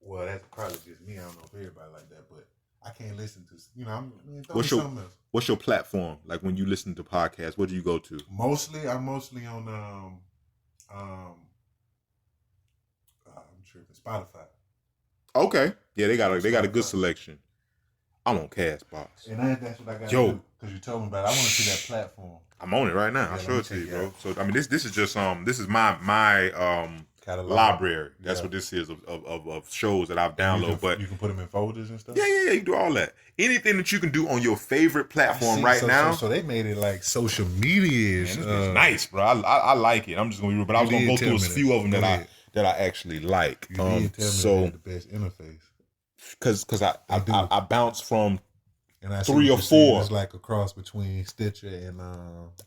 Well, that's probably just me. I don't know if everybody like that, but I can't listen to. You know, what's your platform? Like when you listen to podcasts, what do you go to? I'm mostly on I'm tripping, Spotify. Okay, yeah, they got a good selection. I'm on Castbox. And that's what I got to do because you told me about it. I want to see that platform. I'm on it right now. I'll show it to you, bro. So I mean, this is just this is my library. That's what this is of shows that I've downloaded. But you can put them in folders and stuff. Yeah, you can do all that. Anything that you can do on your favorite platform now. So they made it like social media. It's nice, bro. I like it. I'm just gonna be real, but I was gonna go through a few of them that I actually like. You did tell me the best interface. Because I bounce from and I 3 or 4. It's like a cross between Stitcher and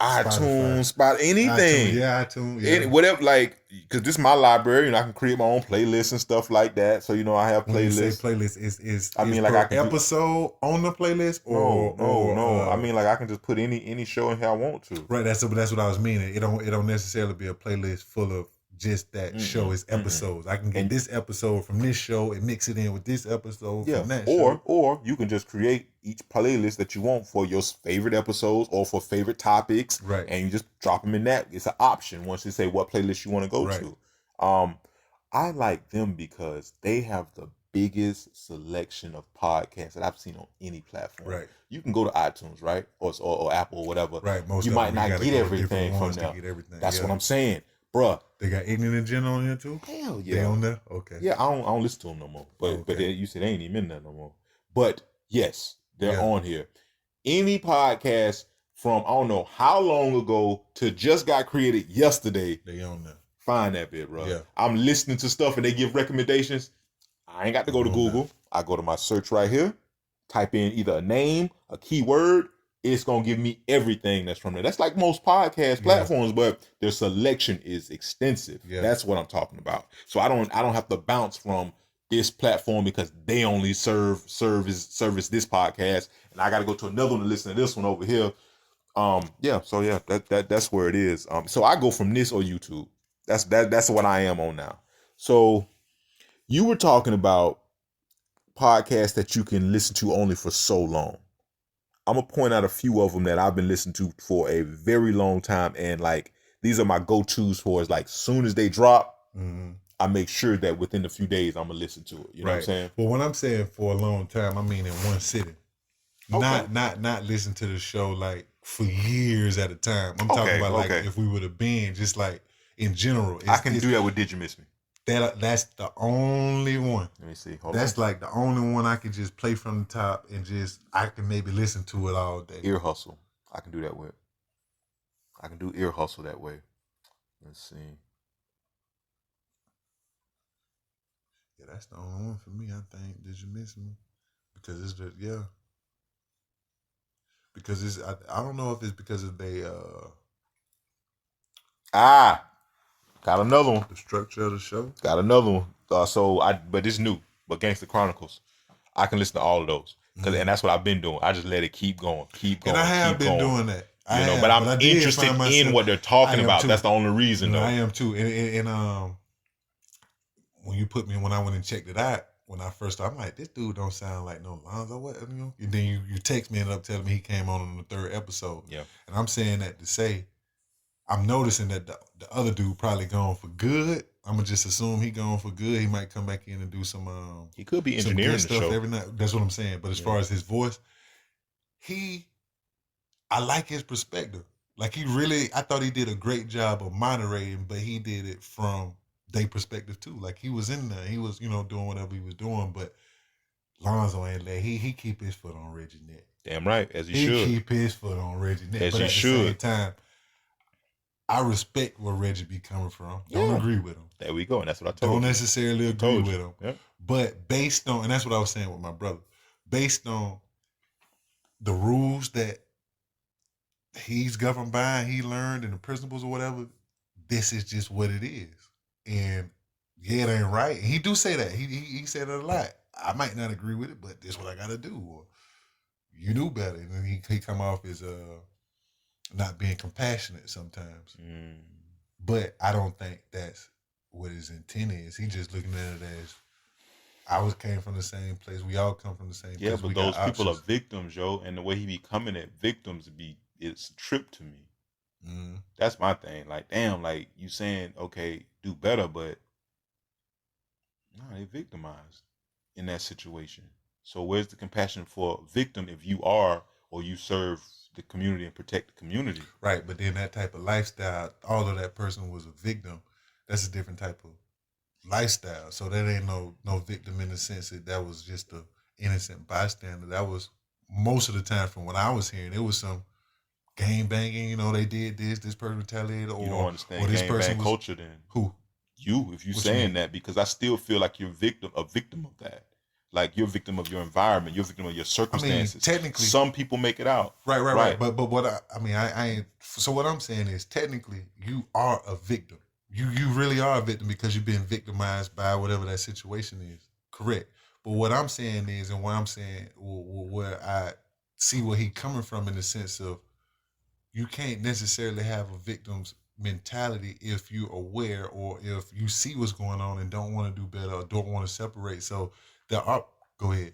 iTunes, anything. iTunes. Yeah. Whatever, like, because this is my library, and I can create my own playlists and stuff like that. So I have playlists. When you say playlist I mean, like I can episode on the playlist, or no. I mean, like I can just put any show in here I want to. Right. That's what I was meaning. It don't necessarily be a playlist full of just that show. Is episodes. I can get this episode from this show and mix it in with this episode from that show. Or you can just create each playlist that you want for your favorite episodes or for favorite topics. Right. And you just drop them in that. It's an option once you say what playlist you want to go to. I like them because they have the biggest selection of podcasts that I've seen on any platform. Right. You can go to iTunes, right? Or Apple or whatever. Right. You might not get everything from them. That's what I'm saying. Bruh. They got Ignorant and Gen on here too? Hell yeah. They on there? Okay. Yeah, I don't listen to them no more. But you said they ain't even in there no more. But yes, they're on here. Any podcast from I don't know how long ago to just got created yesterday. They on there. Find that bit, bro. Yeah. I'm listening to stuff and they give recommendations. I ain't got to go to Google. I go to my search right here, type in either a name, a keyword. It's gonna give me everything that's from there. That's like most podcast platforms, but their selection is extensive. Yeah. That's what I'm talking about. So I don't have to bounce from this platform because they only service this podcast, and I got to go to another one to listen to this one over here. That's where it is. So I go from this or YouTube. That's what I am on now. So you were talking about podcasts that you can listen to only for so long. I'm going to point out a few of them that I've been listening to for a very long time. And like, these are my go-tos for is like, soon as they drop, I make sure that within a few days, I'm going to listen to it. You know what I'm saying? Well, when I'm saying for a long time, I mean in one sitting. Okay. Not listen to the show like for years at a time. I'm talking about like if we would have been just like in general. I can do that with Did You Miss Me? That's the only one. Let me see. That's like the only one I can just play from the top and I can maybe listen to it all day. Ear Hustle. I can do that with. I can do Ear Hustle that way. Let's see. Yeah, that's the only one for me, I think. Did You Miss Me? Because it's just, Because it's, I don't know if it's because of got another one. The structure of the show. Got another one. But it's new. But Gangster Chronicles, I can listen to all of those, and that's what I've been doing. I just let it keep going. And I have been doing that. But I'm interested in what they're talking about. That's the only reason, though. I am too. And when I went and checked it out, when I first started, I'm like, this dude don't sound like no Lonzo. What? And then you text me and ended up telling me he came on the 3rd episode. Yeah. And I'm saying that to say, I'm noticing that the other dude probably gone for good. I'm gonna just assume he gone for good. He might come back in and do some. He could be engineering the stuff show every night. That's what I'm saying. But as far as his voice, I like his perspective. Like I thought he did a great job of moderating, but he did it from their perspective too. Like he was in there, he was doing whatever he was doing, but Lonzo ain't let he keep his foot on Reggie neck. Damn right, as he should. He keep his foot on Reggie neck. As but he at should. the same time, I respect where Reggie be coming from. Don't agree with him. There we go, and that's what I told you. Don't necessarily agree with him. Yep. But based on, and that's what I was saying with my brother, based on the rules that he's governed by, he learned, and the principles or whatever, this is just what it is. And it ain't right. And he do say that. He said it a lot. I might not agree with it, but this is what I got to do. Or you knew better. And then he come off as not being compassionate sometimes. But I don't think that's what his intent is. He just looking at it as, came from the same place. We all come from the same Yeah, place. but We got those people are options. victims, yo, and the way he be coming at victims it's a trip to me. Mm-hmm. That's my thing. Like, damn, like you saying, okay, do better, but no, they victimized in that situation. So where's the compassion for victim if you are or you serve the community and protect the community? Right, but then that type of lifestyle, although that person was a victim, that's a different type of lifestyle. So that ain't no victim in the sense that was just a innocent bystander. That was most of the time from what I was hearing, it was some gang banging. You know, they did this person retaliated, You don't or understand this gang person bang was culture then. who? You, if you What you saying mean? that, because I still feel like you're a victim of that. Like you're a victim of your environment, you're a victim of your I mean, circumstances. technically, Some people make it out. right. But what I mean, I ain't. So what I'm saying is, technically, you are a victim. You really are a victim because you've been victimized by whatever that situation is. Correct. But what I'm saying is, and what I'm saying, where I see where he coming from in the sense of, you can't necessarily have a victim's mentality if you're aware or if you see what's going on and don't want to do better or don't want to separate. So there are. Go ahead.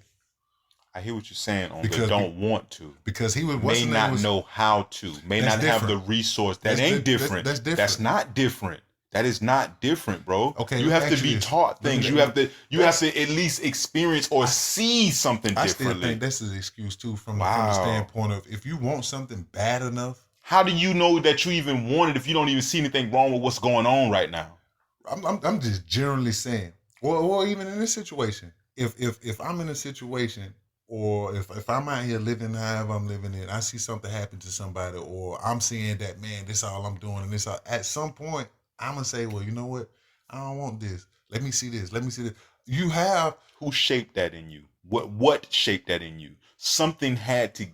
I hear what you're saying on Because the don't want to. because he was what's May his name not was know how to, may that's not have the different. resource. That That's ain't that's different. that's different. That's not different. That is not different, bro. Okay, You let me have to ask you be this. taught Let me things. let You me- have to at least experience or see something I still differently. think that's an excuse too from the Wow. standpoint of, if you want something bad enough, How do you know that you even want it if you don't even see anything wrong with what's going on right now? I'm just generally saying, or even in this situation, if I'm in a situation, or if I'm out here living however I'm living in, I see something happen to somebody, or I'm seeing that, man, this all I'm doing, and this all, at some point I'm gonna say, well, you know what, I don't want this. Let me see this. Let me see this. You have Who shaped that in you? What shaped that in you? Something had to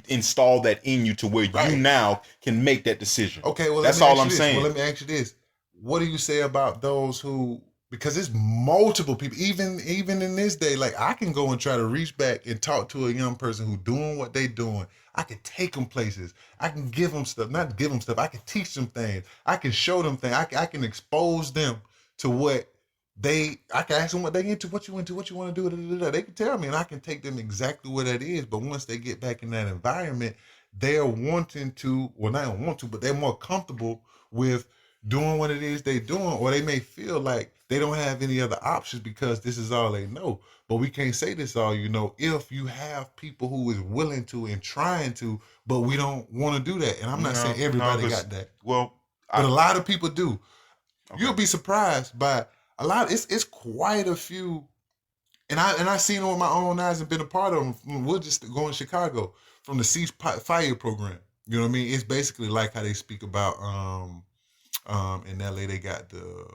install that in you to where Right. you now can make that decision. Okay, well, That's let me all ask I'm you this. saying. Well, let me ask you this. What do you say about those who, because it's multiple people, even in this day, like I can go and try to reach back and talk to a young person who doing what they doing. I can take them places. I can give them stuff, not give them stuff. I can teach them things. I can show them things. I can expose them to what I can ask them what they into, what you into, what you want to do. Da, da, da. They can tell me and I can take them exactly where that is. But once they get back in that environment, they're wanting to, well, not want to, but they're more comfortable with doing what it is they're doing, or they may feel like they don't have any other options because this is all they know. But we can't say this all you know if you have people who is willing to and trying to, but we don't want to do that. And I'm not saying everybody got that. Well, but a lot of people do. Okay. You'll be surprised by a lot. It's quite a few, and I seen them with my own eyes and been a part of them. We're just going to Chicago from the ceasefire program. You know what I mean? It's basically like how they speak about in LA they got the,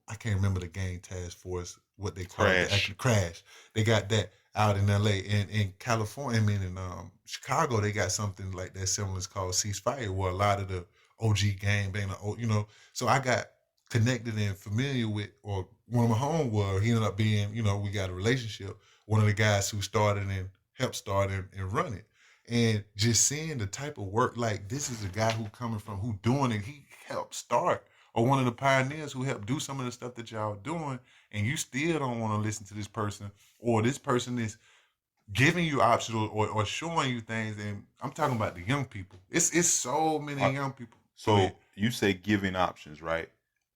I can't remember the gang task force, what they call it, actually Crash. They got that out in LA. And in California, I mean in Chicago, they got something like that similar. It's called Ceasefire, where a lot of the OG gang bang, you know. So I got connected and familiar with, or one of my home was, he ended up being, you know, we got a relationship, one of the guys who started and helped start and run it. And just seeing the type of work, like this is a guy who coming from, who doing it, he helped start, or one of the pioneers who helped do some of the stuff that y'all doing, and you still don't want to listen to this person, or this person is giving you options or showing you things. And I'm talking about the young people. It's so many young people. So you say giving options, right?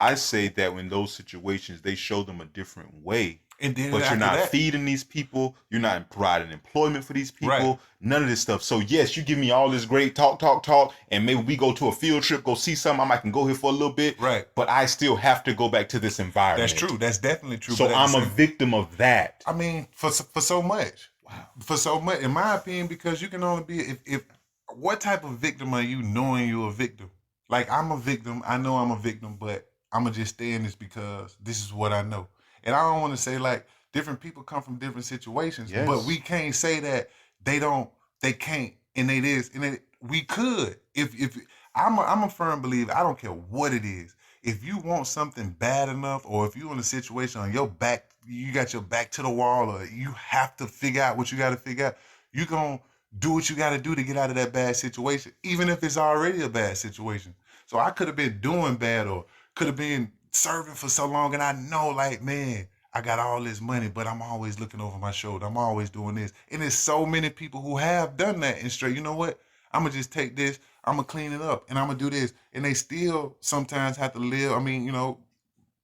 I say that in those situations, they show them a different way. And then but you're not feeding these people. You're not providing employment for these people. Right. None of this stuff. So yes, you give me all this great talk, and maybe we go to a field trip, go see something. I might can go here for a little bit. Right. But I still have to go back to this environment. That's true. That's definitely true. So I'm a victim of that. I mean, for so much. Wow. For so much, in my opinion, because you can only be, if what type of victim are you knowing you're a victim? Like, I'm a victim. I know I'm a victim, but I'm going to just stay in this because this is what I know. And I don't want to say, like, different people come from different situations, yes. but we can't say that they can't, and it is, and we could. If I'm a firm believer, I don't care what it is. If you want something bad enough, or if you're in a situation on your back, you got your back to the wall, or you have to figure out what you got to figure out, you're going to do what you got to do to get out of that bad situation, even if it's already a bad situation. So I could have been doing bad, or could have been serving for so long, and I know, like, man, I got all this money, but I'm always looking over my shoulder. I'm always doing this. And there's so many people who have done that and straight, you know what? I'm going to just take this, I'm going to clean it up, and I'm going to do this. And they still sometimes have to live,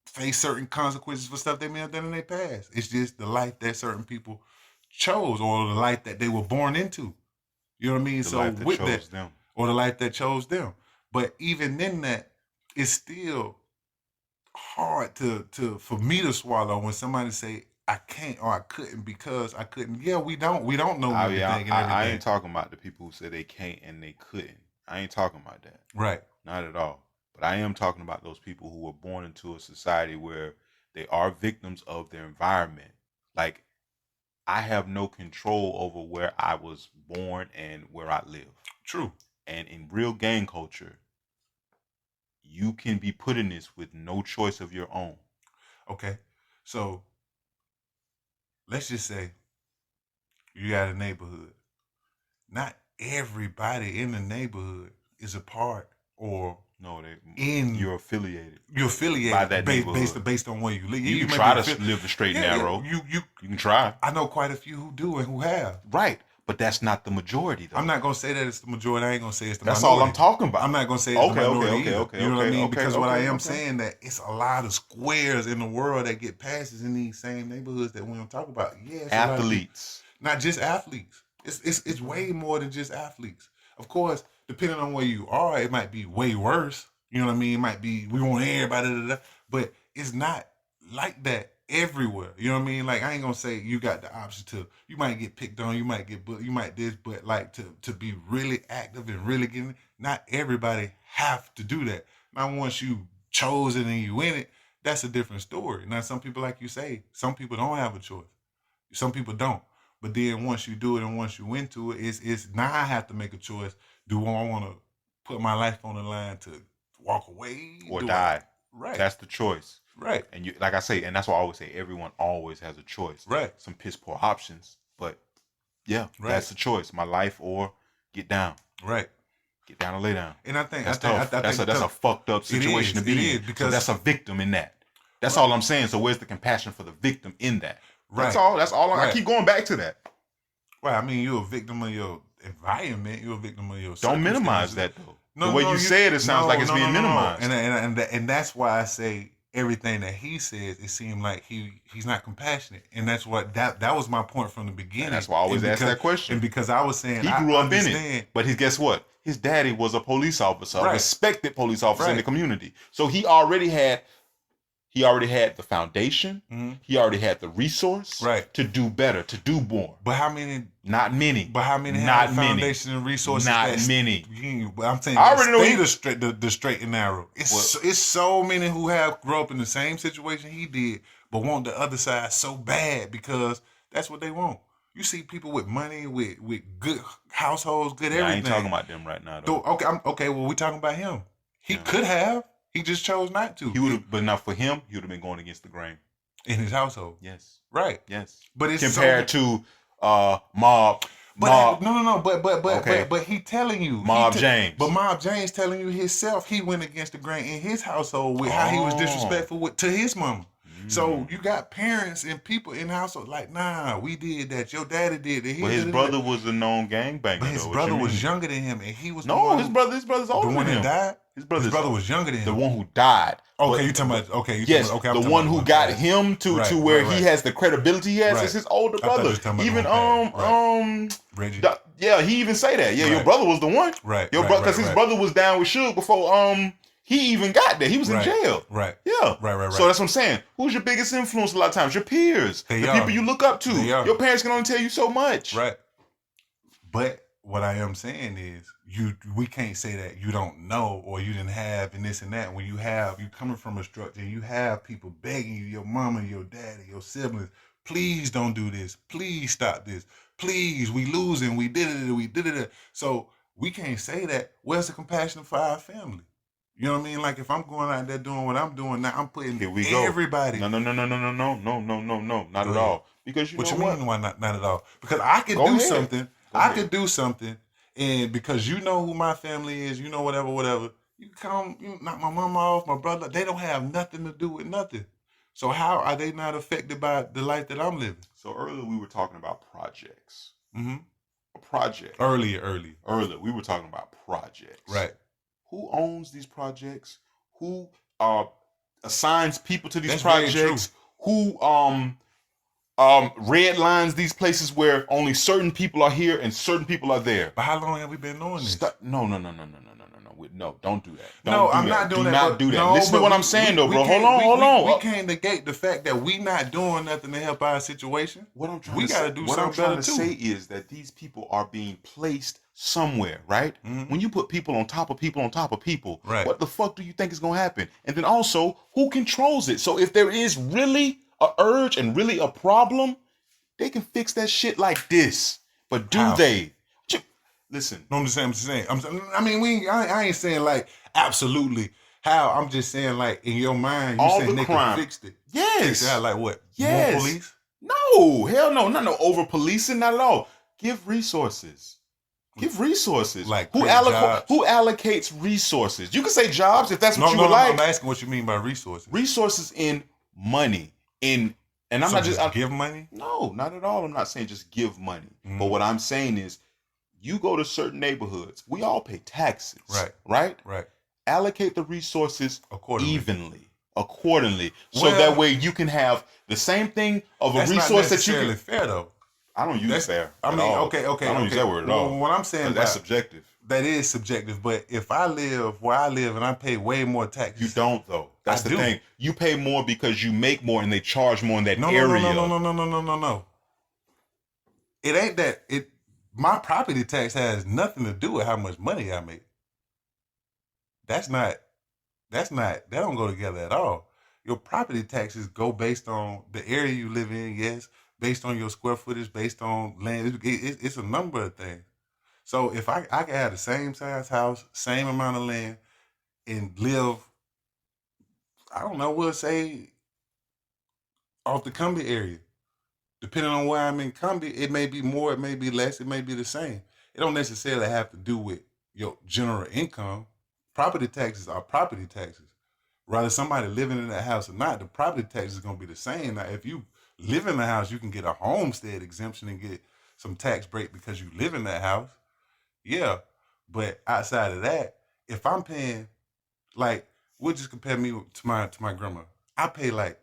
face certain consequences for stuff they may have done in their past. It's just the life that certain people chose or the life that they were born into. You know what I mean? The life that chose them. Or the life that chose them. But even in that, it's still hard for me to swallow when somebody say I can't or I couldn't because I couldn't. Yeah, we don't know everything and everything. I ain't talking about the people who say they can't and they couldn't. I ain't talking about that. Right. Not at all. But I am talking about those people who were born into a society where they are victims of their environment. Like, I have no control over where I was born and where I live. True. And in real gang culture, you can be put in this with no choice of your own. Okay. So, let's just say you got a neighborhood. Not everybody in the neighborhood is a part or you're affiliated. You're affiliated by that neighborhood. Based on where you live. You can try to live the straight and narrow. You can try. I know quite a few who do and who have. Right. But that's not the majority, though. I'm not going to say that it's the majority. I ain't going to say it's the minority. That's all I'm talking about. I'm not going to say it's the minority okay. You know what I mean? Because what I am saying that it's a lot of squares in the world that get passes in these same neighborhoods that we don't talk about. Yeah, athletes. Not just athletes. It's way more than just athletes. Of course, depending on where you are, it might be way worse. You know what I mean? It might be, we want everybody, but it's not like that everywhere. You know what I mean? Like, I ain't gonna say you got the option to, you might get picked on, you might get bullied, you might this, but like to be really active and really getting it, not everybody have to do that. Now, once you chose it and you in it, that's a different story. Now, some people, like you say, some people don't have a choice. Some people don't. But then once you do it and once you into it, it's now I have to make a choice. Do I want to put my life on the line to walk away or die? Right. That's the choice. Right. And you, like I say, and that's why I always say everyone always has a choice. Right. Some piss poor options, but yeah, that's the choice. My life or get down. Right. Get down or lay down. And I think that's tough. That's a fucked up situation to be in. Because that's a victim in that. That's all I'm saying. So where's the compassion for the victim in that? Right. That's all. I keep going back to that. Right. I mean, you're a victim of your environment. You're a victim of your. Don't minimize that though. The way you say it sounds like it's being minimized. And that's why I say everything that he says, it seemed like he's not compassionate. And that's what that was my point from the beginning. And that's why I always ask that question. And because I was saying he grew up in it. But guess what? His daddy was a police officer, a respected police officer in the community. So he already had the foundation. Mm-hmm. He already had the resource to do better, to do more. But how many? Not many. But how many have the foundation and resources? Not many. I'm saying I already know the straight and narrow. It's so many who grew up in the same situation he did, but want the other side so bad because that's what they want. You see people with money, with good households, good everything. I ain't talking about them right now, though. Okay. Well, we talking about him. He could have. He just chose not to. He would have, but not for him. He would have been going against the grain in his household. Yes. Right. Yes. But it's compared to Mob. But he telling you Mob James. But Mob James telling you himself he went against the grain in his household with how he was disrespectful to his mama. So you got parents and people in the household like, nah, we did that. Your daddy did that. But his brother was a known gangbanger. But his brother was younger than him, and he was his brother's older than him. The one that died. His brother was younger than him. The one who died. Okay, you talking about? Yes, the one who got him to where he has the credibility he has is his older brother. Even Reggie. He even say that. Yeah, your brother was the one. Right. Your brother, because his brother was down with Suge before he even got there. He was in jail. Right. Yeah. Right. So that's what I'm saying. Who's your biggest influence a lot of times? Your peers. The people you look up to. Your parents can only tell you so much. Right. But what I am saying is we can't say that you don't know or you didn't have and this and that. When you coming from a structure and you have people begging you, your mama, your daddy, your siblings, please don't do this. Please stop this. Please, we losing. We did it. So we can't say that. Where's the compassion for our family? You know what I mean? Like if I'm going out there doing what I'm doing now, I'm putting everybody. No, not at all. Because what you mean? Why not at all? Because I could do something. I could do something, and because you know who my family is, you know whatever. You knock my mama off, my brother. They don't have nothing to do with nothing. So how are they not affected by the life that I'm living? So earlier we were talking about projects. Mm-hmm. A project. Earlier we were talking about projects. Right. Who owns these projects? Who assigns people to these That's projects? Who red lines these places where only certain people are here and certain people are there? But how long have we been doing this? No, don't do that. I'm not doing that. Do not do that. No, Listen to what I'm saying, though, bro. Hold on. We can't negate the fact that we not doing nothing to help our situation. What I'm trying to say is that these people are being placed somewhere, right? Mm-hmm. When you put people on top of people on top of people, right. What the fuck do you think is going to happen? And then also, who controls it? So if there is really a urge and really a problem, they can fix that shit like this. But do they? Listen. No, I'm just saying. I ain't saying like absolutely how. I'm just saying like in your mind, you saying they can fix it. Yes. Fix it out like what? Yes. More police? No, hell no. Not no over policing, not at all. Give resources. Like who allocates resources? You can say jobs if that's what you would like. I'm asking what you mean by resources. Resources in money. And I'm so not just give money? No, not at all. I'm not saying just give money. Mm-hmm. But what I'm saying is you go to certain neighborhoods. We all pay taxes. Right? Allocate the resources accordingly. So that way you can have the same thing of a resource that you can. That's not fair though. I don't use fair. Okay. I don't use that word at all. What I'm saying that's subjective. That is subjective. But if I live where I live and I pay way more taxes, you don't though. That's the thing. You pay more because you make more and they charge more in that area. No. It ain't that. My property tax has nothing to do with how much money I make. That don't go together at all. Your property taxes go based on the area you live in, yes, based on your square footage, based on land. It's a number of things. So if I can have the same size house, same amount of land, and live, I don't know, we'll say off the Cumbia area. Depending on where I'm in Cumbia, it may be more, it may be less, it may be the same. It don't necessarily have to do with your general income. Property taxes are property taxes. Whether somebody living in that house or not, the property tax is going to be the same. Now, if you live in the house, you can get a homestead exemption and get some tax break because you live in that house. Yeah. But outside of that, if I'm paying, like, we'll just compare me to my grandma. I pay like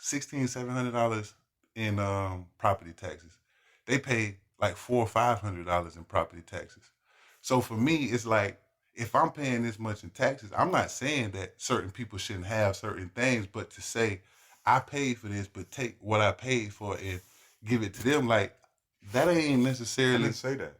$1,700 in property taxes. They pay like $400 or $500 in property taxes. So for me, it's like, if I'm paying this much in taxes, I'm not saying that certain people shouldn't have certain things, but to say I paid for this, but take what I paid for and give it to them, like that ain't necessarily. I didn't say that.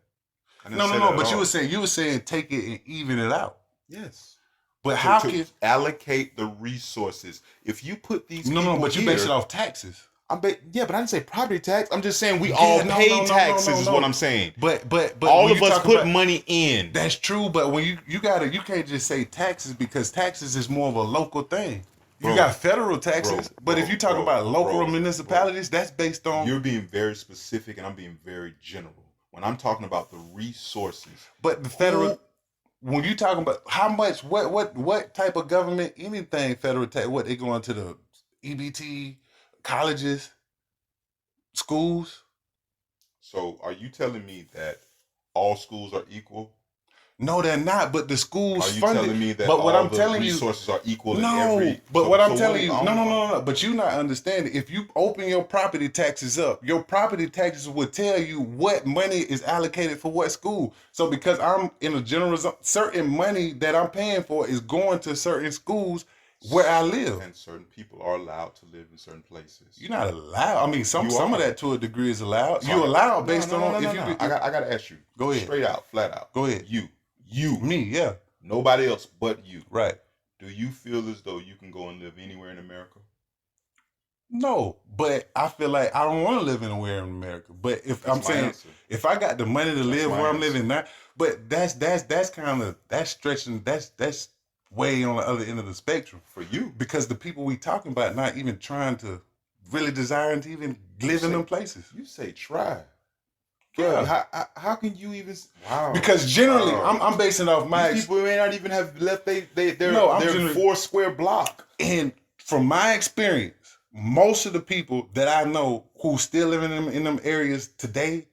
No. But you were saying take it and even it out. Yes. But how can allocate the resources? If you put these but you base it off taxes. But I didn't say property tax. I'm just saying we all pay taxes is what I'm saying. But all of us put money in. That's true, but when you can't just say taxes because taxes is more of a local thing. You got federal taxes, but if you talk about local municipalities, that's based on. You're being very specific and I'm being very general. When I'm talking about the resources. But the federal when you talking about how much what type of government, anything federal tax, what they going to the EBT, colleges, schools. So are you telling me that all schools are equal? No, they're not. But the schools are you funded. Telling me that but what all I'm telling you, resources are equal in no, every? But what I'm telling you, no. But you not understanding. If you open your property taxes up, your property taxes will tell you what money is allocated for what school. So because I'm in a general zone, certain money that I'm paying for is going to certain schools where I live. And certain people are allowed to live in certain places. You're not allowed. I mean, some of that to a degree is allowed. Sorry. You allowed based on if you. I got to ask you. Go ahead. Straight out, flat out. Go ahead. You. Me, yeah. Nobody else but you. Right. Do you feel as though you can go and live anywhere in America? No, but I feel like I don't want to live anywhere in America. But if I'm saying if I got the money to live where I'm living now, but that's stretching. That's way on the other end of the spectrum for you because the people we talking about not even trying to really desiring to even live in them places. You say try. Yeah. How can you even? Wow. Because generally, I'm basing off my. These people may not even have left their 4 square block. And from my experience, most of the people that I know who still living in them areas today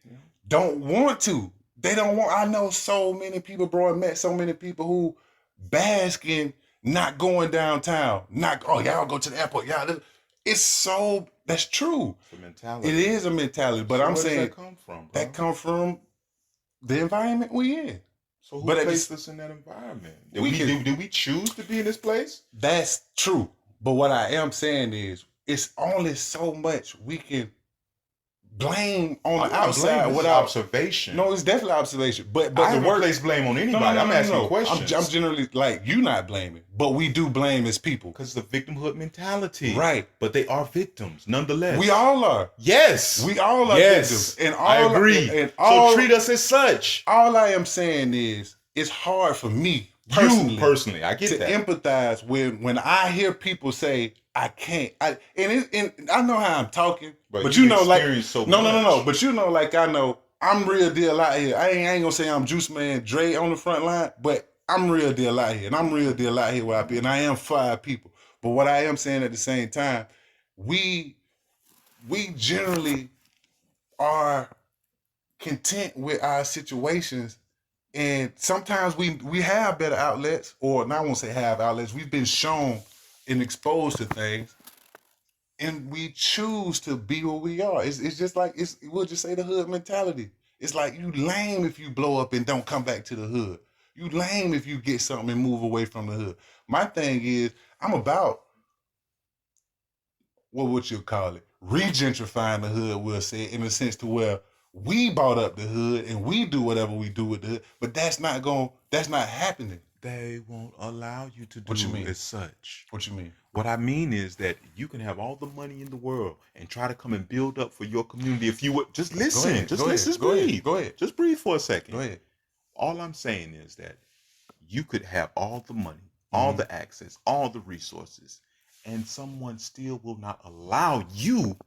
don't want to. They don't want. I know so many people, bro. I met so many people who bask in not going downtown. Not y'all go to the airport. Y'all, it's so that's true. It's a mentality. It is a mentality, but So I'm where saying does that come from, bro? that come from the environment we in. So who placed us in that environment? Did we choose to be in this place? That's true. But what I am saying is, it's only so much we can blame on the outside without observation. No, it's definitely observation. But I the haven't placed blame on anybody. I'm asking questions. I'm generally like you not blaming, but we do blame as people because it's the victimhood mentality, right? But they are victims nonetheless. We all are. Yes, we all are victims, and I agree. And so treat us as such. All I am saying is, it's hard for me personally, I get to that. empathize when I hear people say I can't. And I know how I'm talking, but you know, like no. But you know, like I know I'm real deal out here. I ain't gonna say I'm Juice Man Dre on the front line, but I'm real deal out here, and I'm real deal out here where I be, and I am 5 people. But what I am saying at the same time, we generally are content with our situations. And sometimes we have better outlets, or not I won't say have outlets. We've been shown and exposed to things, and we choose to be what we are. It's just like we'll just say the hood mentality. It's like you lame if you blow up and don't come back to the hood. You lame if you get something and move away from the hood. My thing is, I'm about what would you call it? Regentrifying the hood, we'll say, in the sense to where we bought up the hood and we do whatever we do with the hood, but that's not happening. They won't allow you to do what you mean? As such. What you mean? What I mean is that you can have all the money in the world and try to come and build up for your community. If you would just listen, just breathe. Go ahead. Just breathe for a second. Go ahead. All I'm saying is that you could have all the money, all the access, all the resources, and someone still will not allow you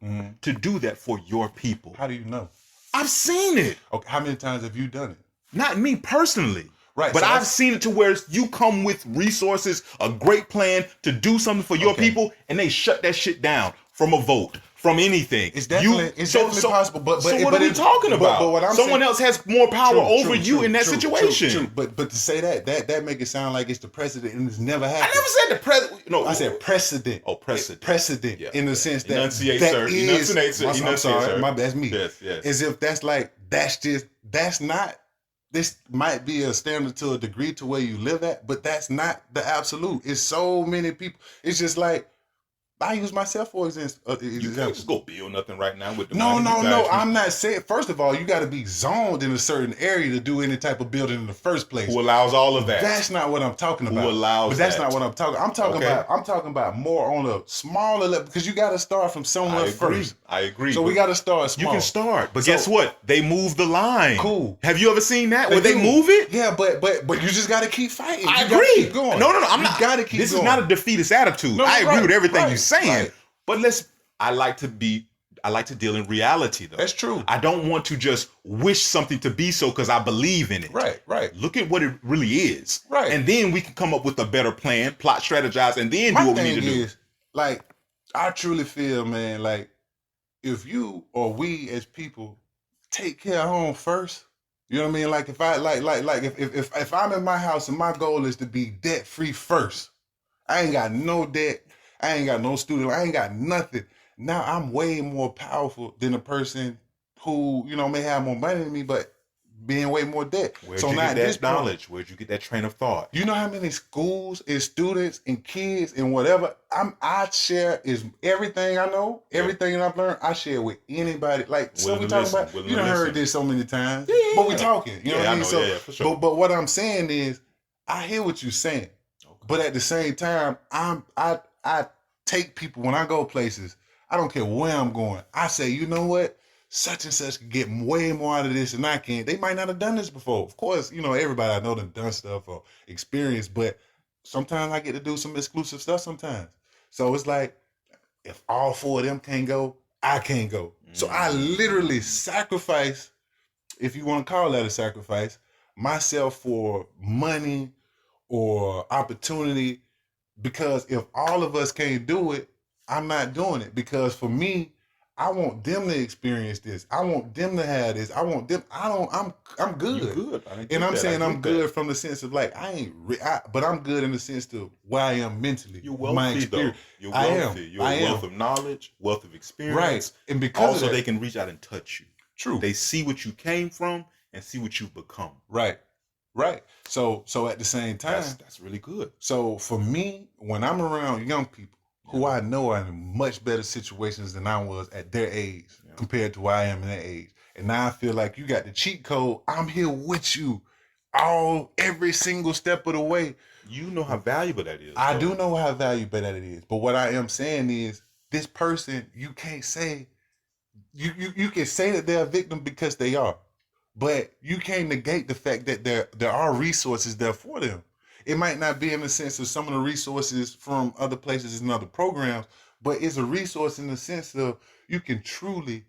to do that for your people. How do you know? I've seen it. Okay, how many times have you done it? Not me personally. Right. But so I've seen it to where you come with resources, a great plan to do something for your people, and they shut that shit down from a vote, from anything. It's definitely possible. But what are we talking about? But what I'm Someone saying, else has more power over you in that situation. True. But to say that make it sound like it's the precedent and it's never happened. I never said the precedent. No, I said precedent. Oh, precedent. Precedent in the sense that enunciate, sir. I'm sorry, that's me. Yes. As if that's not. This might be a standard to a degree to where you live at, but that's not the absolute. It's so many people. It's just like, I use myself for example. You can't just go build nothing right now with the No. I'm not saying. First of all, you got to be zoned in a certain area to do any type of building in the first place. Who allows all of that? That's not what I'm talking about. Who allows But that's not what I'm talking. I'm talking about more on a smaller level because you got to start from somewhere first. I agree. So we got to start small. You can start, but guess what? They move the line. Cool. Have you ever seen that where they move it? Yeah, but you just got to keep fighting. I agree. Keep going. No. I'm not. Got to keep. This going. is not a defeatist attitude. I agree with everything you're saying. Right. But I like to deal in reality though. That's true. I don't want to just wish something to be so because I believe in it. Right. Look at what it really is. Right. And then we can come up with a better plan, plot, strategize, and then do what we need to do. Like, I truly feel, man, like if you or we as people take care of home first, you know what I mean? Like if I if I'm in my house and my goal is to be debt free first, I ain't got no debt. I ain't got no student. I ain't got nothing. Now I'm way more powerful than a person who, may have more money than me, but being way more debt. Where'd you get that knowledge? Where'd you get that train of thought? You know how many schools and students and kids and whatever I share is everything I know, everything that I've learned, I share with anybody. Like, so we talking about, you done heard this so many times, but we talking, you know what I mean? So, for sure. But what I'm saying is, I hear what you're saying, but at the same time, I take people when I go places. I don't care where I'm going. I say, you know what? Such and such can get way more out of this than I can. They might not have done this before. Of course, everybody I know done stuff or experienced, but sometimes I get to do some exclusive stuff sometimes. So it's like, if all 4 of them can't go, I can't go. So I literally sacrifice, if you want to call that a sacrifice, myself for money or opportunity. Because if all of us can't do it, I'm not doing it because for me, I want them to experience this. I want them to have this. I want them. I'm good. You good. I And I'm saying I'm good that. from the sense of like but I'm good in the sense of where I am mentally. You're my wealthy though. experience. You're I wealthy. am. You're I a wealth am. of knowledge, wealth of experience. Right. And because also of that, they can reach out and touch you. True. They see what you came from and see what you've become. Right. Right. So at the same time, that's really good. So for me, when I'm around young people who I know are in much better situations than I was at their age compared to where I am in their age, and now I feel like you got the cheat code. I'm here with you every single step of the way. You know how valuable that is. I do know how valuable that it is. But what I am saying is this person, you can't say you can say that they're a victim because they are. But you can't negate the fact that there are resources there for them. It might not be in the sense of some of the resources from other places and other programs, but it's a resource in the sense of you can truly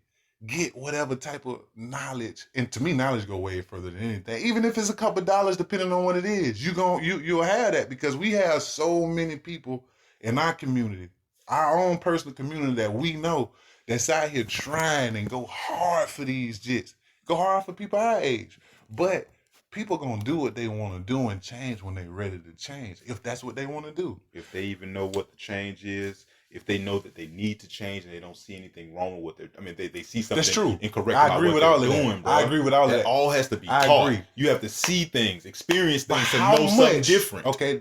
get whatever type of knowledge. And to me, knowledge go way further than anything. Even if it's a couple of dollars, depending on what it is, you'll have that because we have so many people in our community, our own personal community that we know that's out here trying and go hard for these jits. Go hard for people our age. But people gonna do what they want to do and change when they're ready to change, if that's what they want to do. If they even know what the change is, if they know that they need to change and they don't see anything wrong with what they're, they see something that's true. Incorrect I agree about with what all they're of doing, that. bro. I agree with all of that. All has to be I taught. agree. You have to see things, experience things, to How know something different. Okay,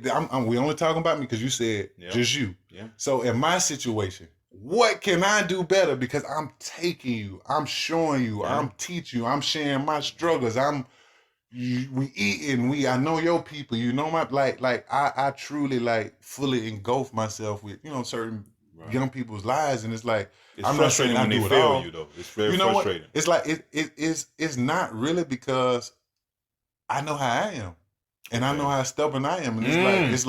we only talking about me because you said just you. Yeah. So in my situation, what can I do better? Because I'm taking you, I'm showing you, I'm teaching you, I'm sharing my struggles. We eating, I know your people, you know my I truly fully engulf myself with certain young people's lives, and it's like it's I'm frustrating not saying when I they do it fail all. you though. It's very frustrating. What? It's like it's not really because I know how I am. And I know how stubborn I am, and it's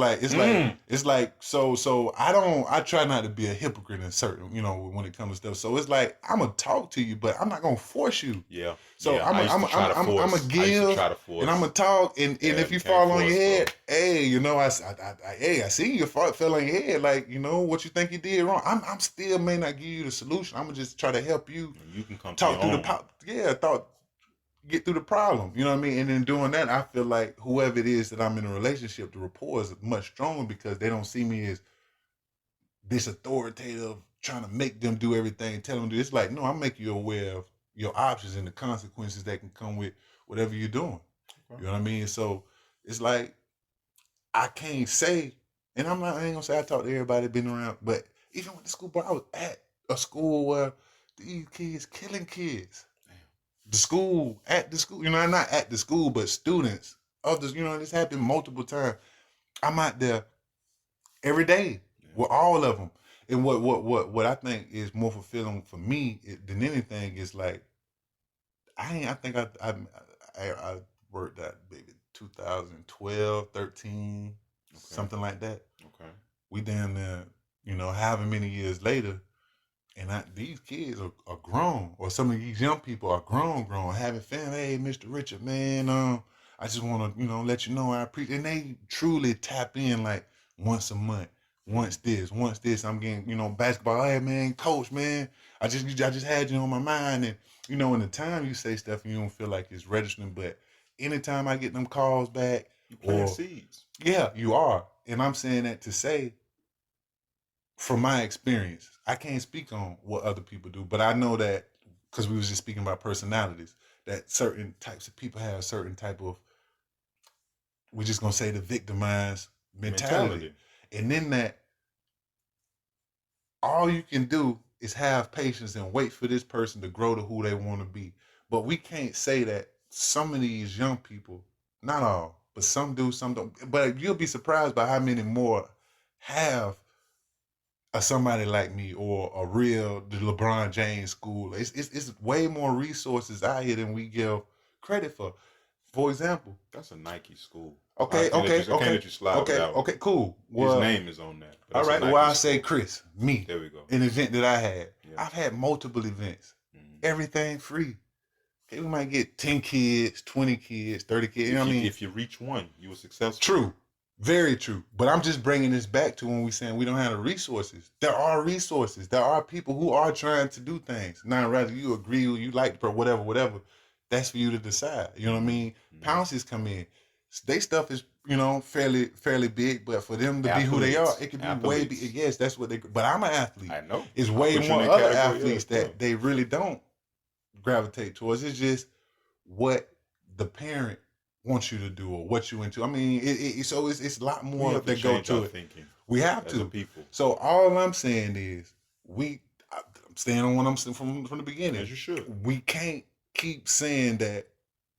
like so I try not to be a hypocrite in certain when it comes to stuff. So it's like I'm gonna talk to you, but I'm not gonna force you. Yeah. So I'm gonna give, and I'm gonna talk, and if you fall on your head, hey, I see you fell on your head, what you think you did wrong. I'm still may not give you the solution. I'm gonna just try to help you. And you can come talk through get through the problem, you know what I mean? And in doing that, I feel like whoever it is that I'm in a relationship, the rapport is much stronger because they don't see me as this authoritative, trying to make them do everything, tell them to do. It's like, no, I'm making you aware of your options and the consequences that can come with whatever you're doing. Okay. You know what I mean? So it's like, I can't say, and I ain't gonna say I talk to everybody been around, but even with the school, but I was at a school where these kids killing kids. At the school, not at the school, but students of this, this happened multiple times. I'm out there every day with all of them. And what I think is more fulfilling for me than anything is like, I think I worked at maybe 2012, 13, something like that. Okay. We down there, however many years later, and these kids are grown, or some of these young people are grown, having family. Hey, Mr. Richard, man, I just want to, let you know I appreciate. And they truly tap in like once a month, once this. I'm getting, basketball. Hey, man, coach, man, I just had you on my mind, and in the time you say stuff, and you don't feel like it's registering, but anytime I get them calls back, you plant seeds. Yeah, you are, and I'm saying that to say, from my experience, I can't speak on what other people do, but I know that because we was just speaking about personalities, that certain types of people have certain type of, we're just gonna say the victimized mentality. And then that all you can do is have patience and wait for this person to grow to who they want to be. But we can't say that some of these young people, not all, but some do, some don't. But you'll be surprised by how many more have somebody like me, or the LeBron James school. It's way more resources out here than we give credit for. For example, that's a Nike school. Okay. Can't let you slide okay, cool. Well, his name is on that. All right. Well, I say Chris, me. There we go. An event that I had. Yeah. I've had multiple events. Mm-hmm. Everything free. Okay, we might get 10 kids, 20 kids, 30 kids. You know what I mean? If you reach one, you were successful. True. Very true. But I'm just bringing this back to when we saying we don't have the resources. There are resources. There are people who are trying to do things. Now, whether you agree, you like, whatever, that's for you to decide. You know what I mean? Pounces come in. They stuff is, fairly big, but for them to be who they are, it could be way big. Yes, that's what they. But I'm an athlete. I know. It's way more other athletes that they really don't gravitate towards. It's just what the parent wants you to do or what you into. I mean, so it's a lot more that go to it. Thinking we have to. People. So all I'm saying is I'm staying on what I'm saying from the beginning. As you should. We can't keep saying that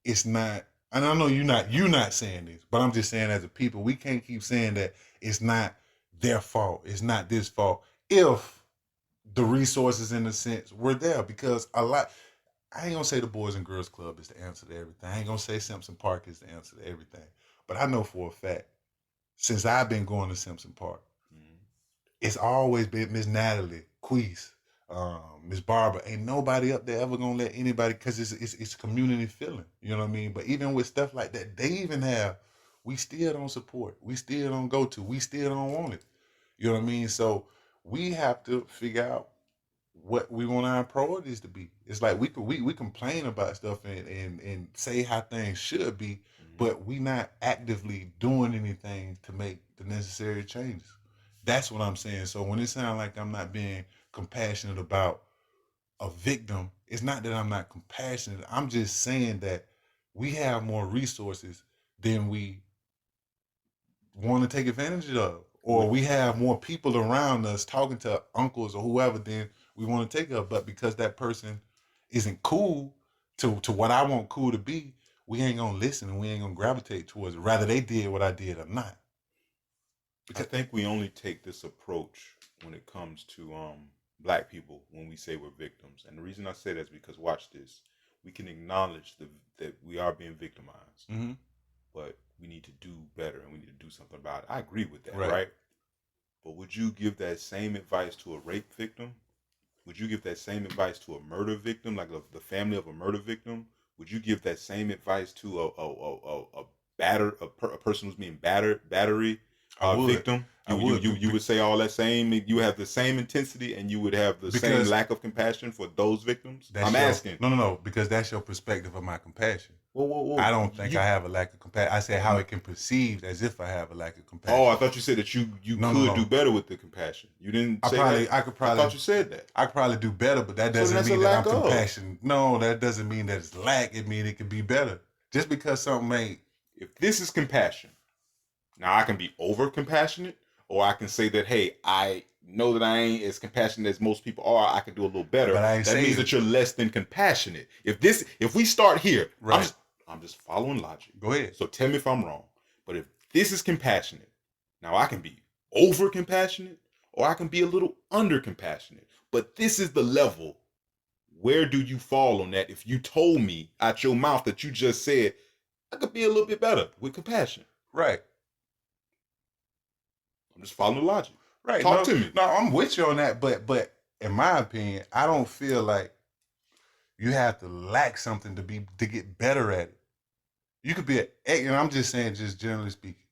it's not. And I know you're not saying this, but I'm just saying as a people, we can't keep saying that it's not their fault. It's not this fault. If the resources in a sense were there, because a lot. I ain't gonna say the Boys and Girls Club is the answer to everything. I ain't gonna say Simpson Park is the answer to everything. But I know for a fact, since I've been going to Simpson Park, it's always been Miss Natalie, Queese, Miss Barbara. Ain't nobody up there ever gonna let anybody, because it's community feeling. You know what I mean? But even with stuff like that, they even have, we still don't support. We still don't go to. We still don't want it. You know what I mean? So we have to figure out what we want our priorities to be. It's like we complain about stuff and say how things should be, but we not actively doing anything to make the necessary changes. That's what I'm saying. So when it sounds like I'm not being compassionate about a victim, it's not that I'm not compassionate. I'm just saying that we have more resources than we want to take advantage of, or we have more people around us talking to uncles or whoever than we want to take up. But because that person isn't cool to what I want cool to be, we ain't gonna listen and we ain't gonna gravitate towards it. Rather they did what I did or not. Because I think we only take this approach when it comes to black people when we say we're victims. And the reason I say that is because, watch this, we can acknowledge that we are being victimized, but we need to do better and we need to do something about it. I agree with that, right? But would you give that same advice to a rape victim? Would you give that same advice to a murder victim, like the family of a murder victim? Would you give that same advice to a person who's being battery victim? You would say all that same. You have the same intensity, and you would have the same lack of compassion for those victims. I'm asking. No, because that's your perspective of my compassion. Whoa. I don't think I have a lack of compassion. I said how it can perceive as if I have a lack of compassion. Oh, I thought you said that you could do better with the compassion. You didn't say that? I thought you said that. I could probably do better, but that doesn't mean that I'm compassionate. No, that doesn't mean that it's lack. It means it could be better. Just because something ain't. If this is compassion, now I can be over compassionate, or I can say that, hey, I know that I ain't as compassionate as most people are. I can do a little better. But that means that you're less than compassionate. If we start here, right. I'm just following logic. Go ahead. So tell me if I'm wrong. But if this is compassionate, now I can be over compassionate or I can be a little under compassionate. But this is the level. Where do you fall on that? If you told me out your mouth that you just said, I could be a little bit better with compassion. Right. I'm just following the logic. Right. Talk to me. No, I'm with you on that. But in my opinion, I don't feel like you have to lack something to get better at it. You could be and I'm just saying, just generally speaking,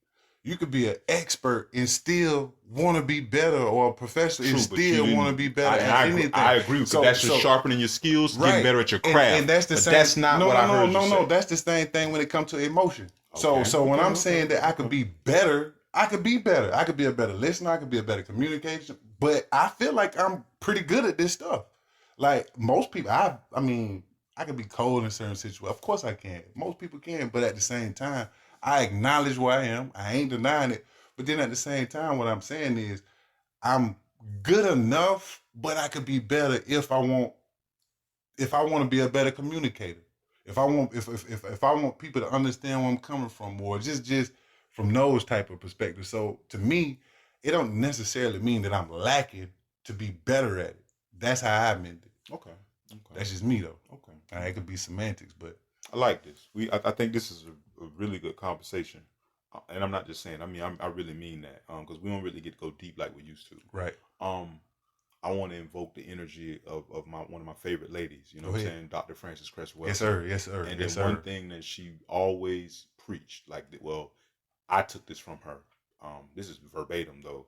you could be an expert and still want to be better, or a professional and still want to be better at anything. I agree with you. That's just sharpening your skills, getting better at your craft. And that's the same. That's not what I heard you say. No. That's the same thing when it comes to emotion. So when I'm saying that I could be better, I could be better. I could be a better listener. I could be a better communication. But I feel like I'm pretty good at this stuff. Like most people, I mean, I can be cold in certain situations. Of course I can. Most people can. But at the same time, I acknowledge where I am. I ain't denying it. But then at the same time, what I'm saying is I'm good enough, but I could be better if I want to be a better communicator. If I want people to understand where I'm coming from, or just from those type of perspectives. So to me, it don't necessarily mean that I'm lacking to be better at it. That's how I meant it. Okay. That's just me though. Okay. It could be semantics, but I like this. I think this is a really good conversation, and I'm not just saying. I mean, I really mean that because we don't really get to go deep like we used to. Right. I want to invoke the energy of one of my favorite ladies. You know what I'm saying? Dr. Frances Cress Welsing. Yes, sir. And then one thing that she always preached, I took this from her. this is verbatim though,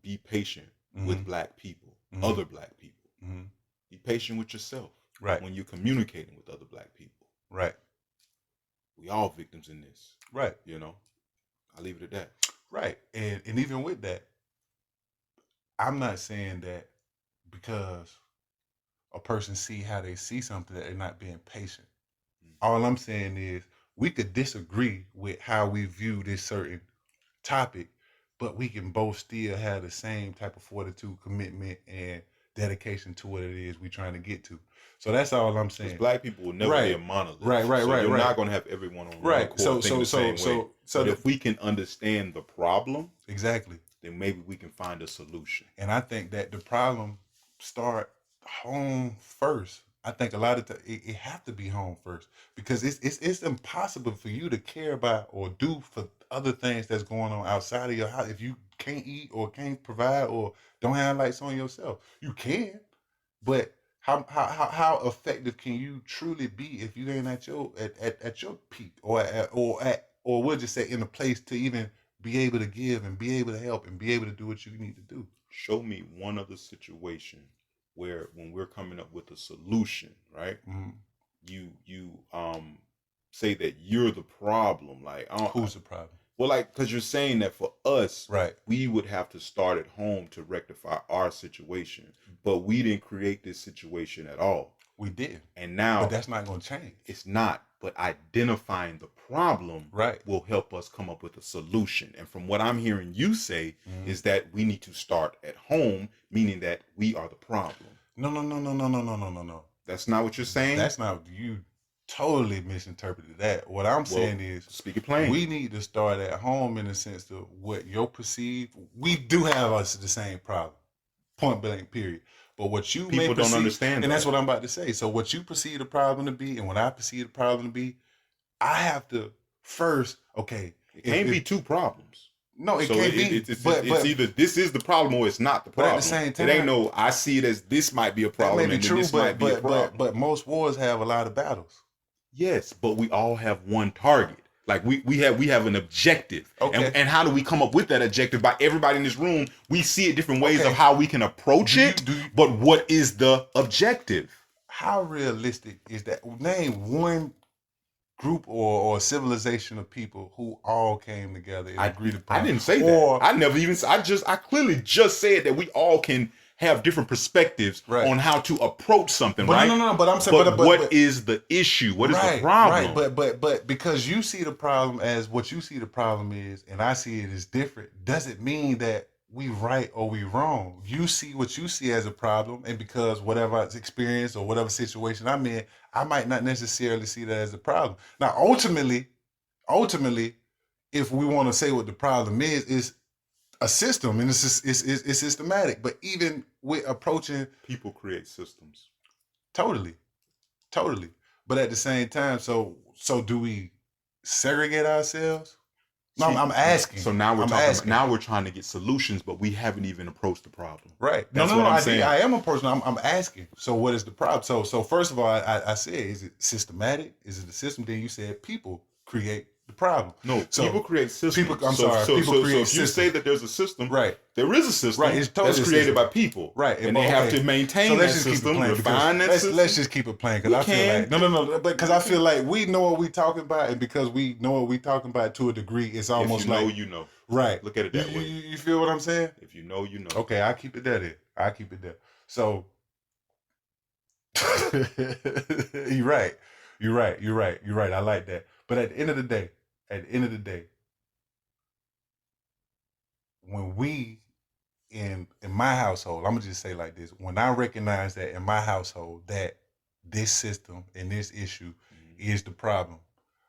be patient Mm-hmm. with black people, Mm-hmm. other black people. Mm-hmm. Be patient with yourself. Right. When you're communicating with other black people. Right. We all victims in this. Right. You know, I leave it at that. Right. And even with that, I'm not saying that because a person see how they see something that they're not being patient. All I'm saying is we could disagree with how we view this certain topic, but we can both still have the same type of fortitude, commitment, and dedication to what it is we're trying to get to. So that's all I'm saying. Because black people will never be a monolith. Right. So you're not going to have everyone on one accord thinking the same way. So if we can understand the problem, exactly, then maybe we can find a solution. And I think that the problem start home first. I think a lot of it have to be home first, because it's impossible for you to care about or do for other things that's going on outside of your house if you can't eat or can't provide or don't have lights on yourself. You can, but how effective can you truly be if you ain't at your peak or we'll just say in a place to even be able to give and be able to help and be able to do what you need to do? Show me one other situation where when we're coming up with a solution, right? Mm-hmm. You say that you're the problem. Like, who's the problem? Well, like, because you're saying that for us, right, we would have to start at home to rectify our situation, but we didn't create this situation at all. We did, and now, but that's not going to change. It's not. But identifying the problem, right, will help us come up with a solution. And from what I'm hearing you say, is that we need to start at home, meaning that we are the problem. No. That's not what you're saying. That's not. You totally misinterpreted that. What I'm saying is, speak it plain. We need to start at home in the sense of what your perceived. We do have us the same problem, point blank, period. But what you people don't understand, and that's what I'm about to say. So what you perceive the problem to be, and what I perceive the problem to be, I have to first. Okay, it can't be two problems. No, it can't be. It's either this is the problem or it's not the problem. But at the same time, it ain't no. I see it as this might be a problem, and true, this might be a problem. But most wars have a lot of battles. Yes, but we all have one target. Like we have an objective. Okay. And how do we come up with that objective? By everybody in this room, we see it different ways of how we can approach it. But what is the objective? How realistic is that? Name one group or civilization of people who all came together and agreed upon. I didn't say that. I never even. I clearly just said that we all can have different perspectives on how to approach something, right? No. But I'm saying, but what is the issue? What is the problem? Right. But because you see the problem as what you see the problem is, and I see it as different, doesn't mean that we right or we wrong. You see what you see as a problem, and because whatever experience or whatever situation I'm in, I might not necessarily see that as a problem. Now, ultimately, if we want to say what the problem is a system, and it's systematic. But even with approaching, people create systems. Totally. But at the same time, so do we segregate ourselves? No, I'm asking. So now we're talking. Now we're trying to get solutions, but we haven't even approached the problem. Right. That's what I'm saying. I am approaching. I'm asking. So what is the problem? So first of all, I said, is it systematic? Is it the system? Then you said people create the problem. No, so people create systems. People create if you say that there's a system, right? There is a system, right? It's totally that's created by people, right? And they have to maintain that system, refine that system. Let's just keep it plain, because I feel like no, because I feel like we know what we're talking about, and because we know what we're talking about to a degree, it's almost like you know. Right. Look at it that way. You feel what I'm saying? If you know, you know. Okay, I keep it there. So you're right. I like that. But at the end of the day, when we in my household, I'm gonna just say like this: when I recognize that in my household that this system and this issue is the problem,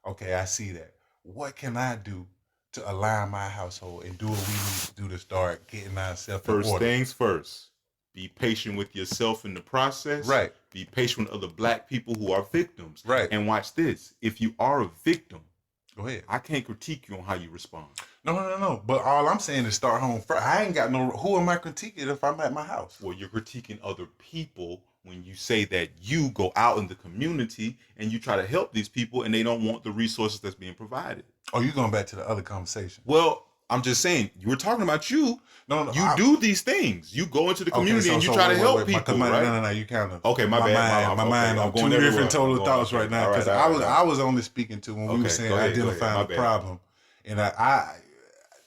okay, I see that. What can I do to align my household and do what we need to do to start getting ourselves in order? First things first. Be patient with yourself in the process. Right. Be patient with other black people who are victims. Right. And watch this. If you are a victim, go ahead. I can't critique you on how you respond. No. But all I'm saying is start home first. I ain't got who am I critiquing if I'm at my house? Well, you're critiquing other people when you say that you go out in the community and you try to help these people and they don't want the resources that's being provided. Oh, you're going back to the other conversation. Well, I'm just saying, you were talking about you. No, you do these things. You go into the community and you try to help people, right? No, you kind of. Okay, my bad. My mind on two different total thoughts right now. Because I was only speaking to when we were saying identifying the problem. And I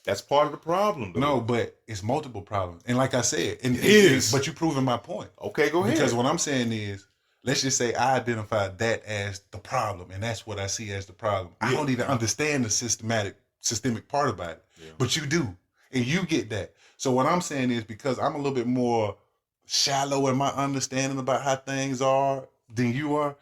that's part of the problem, though. No, but it's multiple problems. And like I said, it is. But you're proving my point. Okay, go ahead. Because what I'm saying is, let's just say I identified that as the problem, and that's what I see as the problem. I don't even understand the systemic part about it. Yeah. But you do. And you get that. So what I'm saying is, because I'm a little bit more shallow in my understanding about how things are than you are,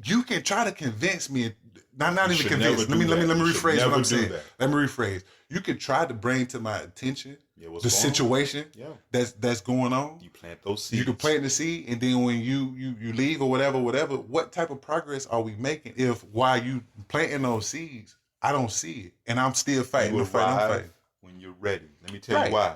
you can try to convince me. Not even convince. Let me rephrase what I'm saying. Let me rephrase. You could try to bring to my attention the situation that's going on. You plant those seeds. You can plant the seed, and then when you leave or whatever, what type of progress are we making if while you planting those seeds, I don't see it, and I'm still fighting the fight I'm fighting? When you're ready. Let me tell you why.